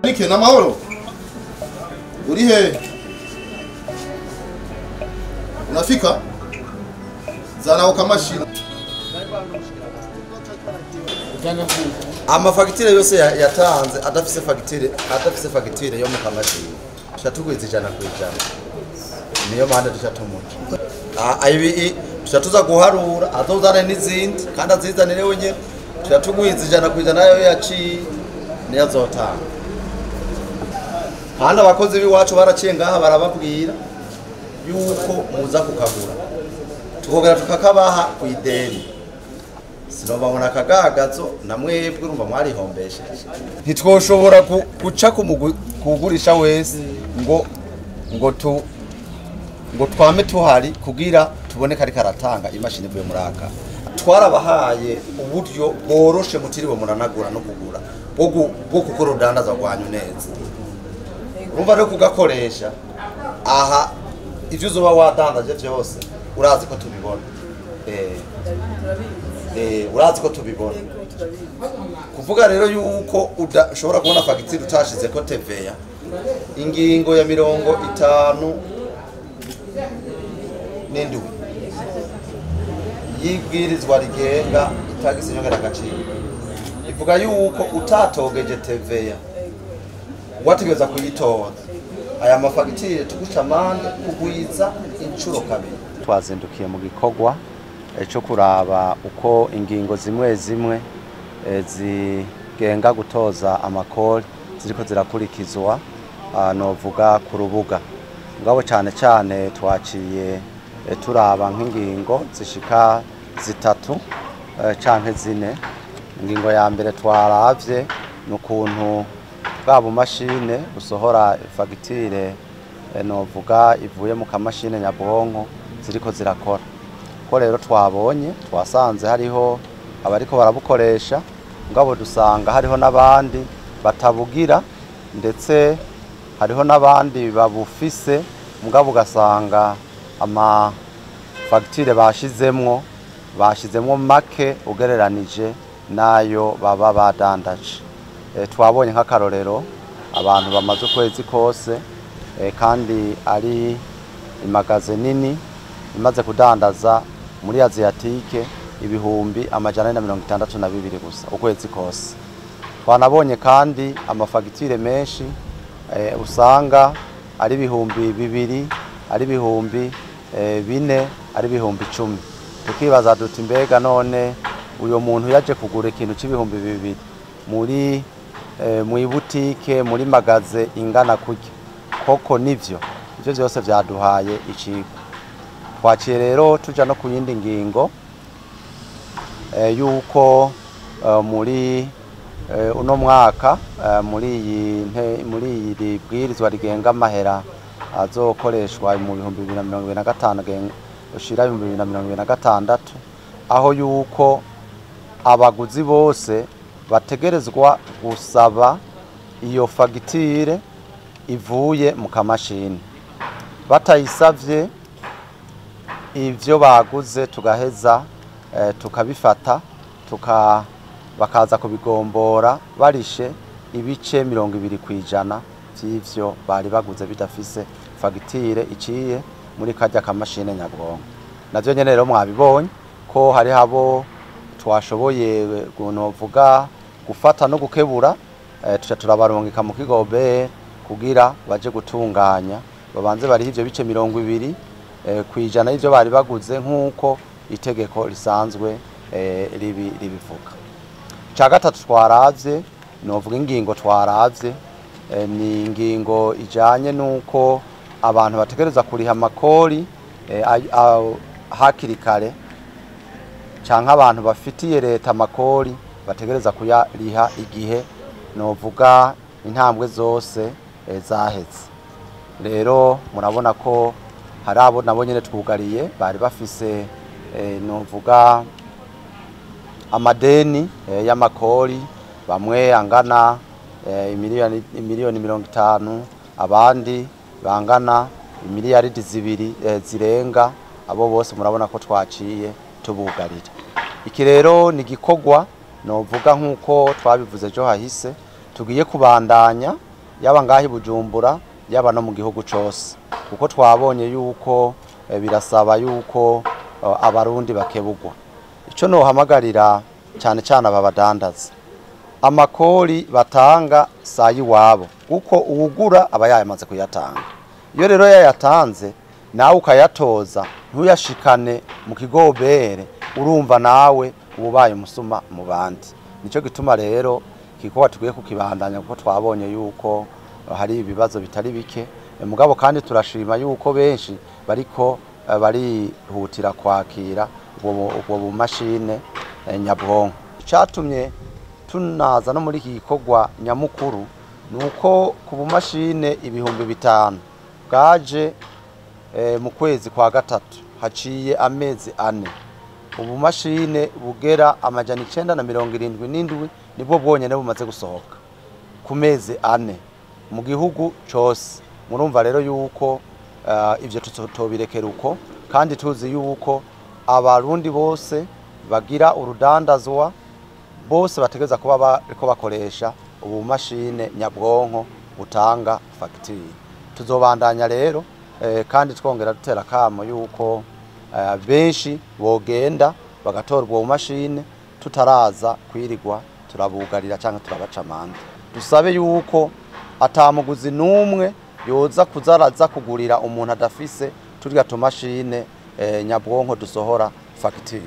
Nike na mahoro. Uri he? Unafika? Zana ukamashina. Amafagitire yose yatanze adafise fagitire yo mu kamashini. Shatugwiza ijana kwijana. Niyo manda dushatumuca. Ibi tushatuza guharura azozane n'izindi kandi azizanire wenye. Shatugwiza ijana kwijana yo yaci niyo azotanga. Handa abakozi biwacu baraciye ngaha barababwira yuko muza kukagura. Tukogera tukakabaha ku ideni. Sinobabona akagagazo namwebwe urumva mwari hombesheje. Ntitwoshobora guca kugurisha wese ngo twame tuhari kugira tubone kari karatanga imashini bwe muraka. Twarabahaye uburyo bworoshe mutiriwe muranagura no kugura bwo gukora udandaza rwanyu neza. Urumva no kugakoresha aha ivyo uzoba wadandaje byose urazi ko tubibona. Urazi ko tubibona. Kuvuga rero yuko udashobora kubona fagitire utashize ko TVA ingingo ya 50 n'indwi yibwirizwa rigenga itagise nyongera agaciro ivuga yuko utatogeje TVA wategeza kuyitoza aya mafagitire tuguca amande kugwiza incuro kabiri. Twazindukiye mu gikorwa cyo kuraba uko ingingo zimwe zigenga gutoza amakori ziriko zirakurikizwa novuga ku rubuga ngabo cyane twaciye turaba nk'ingingo zishika zitatu canke zine. Ingingo ya mbere twaravye n'ukuntu bwa bumashine busohora fagitire novuga ivuye mu kamashine nyabwonko ziriko zirakora. Ko rero twabonye twasanze hariho abariko barabukoresha ngabo dusanga hariho nabandi batabugira ndetse hariho nabandi babufise mugabo gasanga ama fagitire bashizemwo make ugereranije nayo baba badandaje. Twabonye nk'akarorero abantu bamaze ukwezi kose kandi ari imagaze nini imaze kudandaza muri Asiatique ibihumbi amajana 162 gusa ukwezi kose. Twanabonye kandi amafagitire menshi usanga ari ibihumbi 2, ari ibihumbi 4, ari ibihumbi 10. Tukibaza duti mbega none uyo muntu yaje kugura ikintu c'ibihumbi 2 muri mu ibutike muri magaze ingana kurya koko nivyo ivyo byose byaduhaye iciko. Twaciye rero tuja no ku yindi ngingo yuko muri uno mwaka muri iyi bwirizwa rigenga amahera azokoreshwa mu 2025 ushira 2026 aho yuko abaguzi bose bategerezwa gusaba iyo fagitire ivuye mu kamashini. Batayisavye ivyo baguze tugaheza tukabifata bakaza kubigombora barishe ibice 20% vy'ivyo bari baguze bidafise fagitire iciye muri kajya kamashine nyabwonko. Navyo nyene rero mwabibonye ko hari habo twashoboye gunovuga gufata no gukebura tuca turabarungika mu kigobe kugira baje gutunganya babanze bari ivyo bice 20% kwijana ivyo bari baguze nkuko itegeko risanzwe ribivuga. Ca gatatu twaravye novuga ingingo twaravye ni ingingo ijanye nuko abantu bategereza kuriha amakori hakiri kare canke abantu bafitiye leta amakori bategereza kuyariha igihe novuga intambwe zose zaheze. Rero murabona ko hari abo nabo nyene twugariye bari bafise novuga amadeni y'amakori bamwe angana miliyoni 50 abandi bangana miliyaridi 2 zirenga. Abo bose murabona ko twaciye tubugarira. Iki rero ni gikorwa novuga nkuko twabivuze jo hahise tugiye kubandanya yaba ngahi Bujumbura yaba no mu gihugu cyose, kuko twabonye yuko birasaba yuko abarundi bakebugwa. Ico no hamagarira cyane cyane ababadandaza, amakori batanga sayi wabo, kuko uwugura aba yamaze kuyatanga. Iyo rero yayatanze nawe ukayatoza ntuyashikane mu kigobere, urumva nawe ubaye umusuma mu bandi. Nico gituma rero kiko tugiye kukibandanya, kuko twabonye yuko hari ibibazo bitari bike, mugabo kandi turashima yuko benshi bariko barihutira kwakira ubwo bumashine nyabwonko. Icatumye tunaza no muri iki gikorwa nyamukuru nuko ku bumashine 5,000 bwaje mu kwezi kwa gatatu haciye amezi 4, ubumashine bugera 977 nibwo bwonyene bumaze gusohoka ku mezi 4 mu gihugu cyose. Murumva rero yuko ivyo tuzobirekera uko, kandi tuzi yuko abarundi bose bagira urudandazwa bose bategeza kuba bariko bakoresha ubu mashine nyabwonko butanga fagitire. Tuzobandanya rero kandi twongera dutera kamo yuko benshi bogenda bagatora ubwo mashine, tutaraza kwirigwa turabugarira cyangwa turabaca amande. Dusabe yuko atamuguzi numwe yoza kuzaraza kugurira umuntu adafise turya tumashine nyabwonko dusohora fagitire.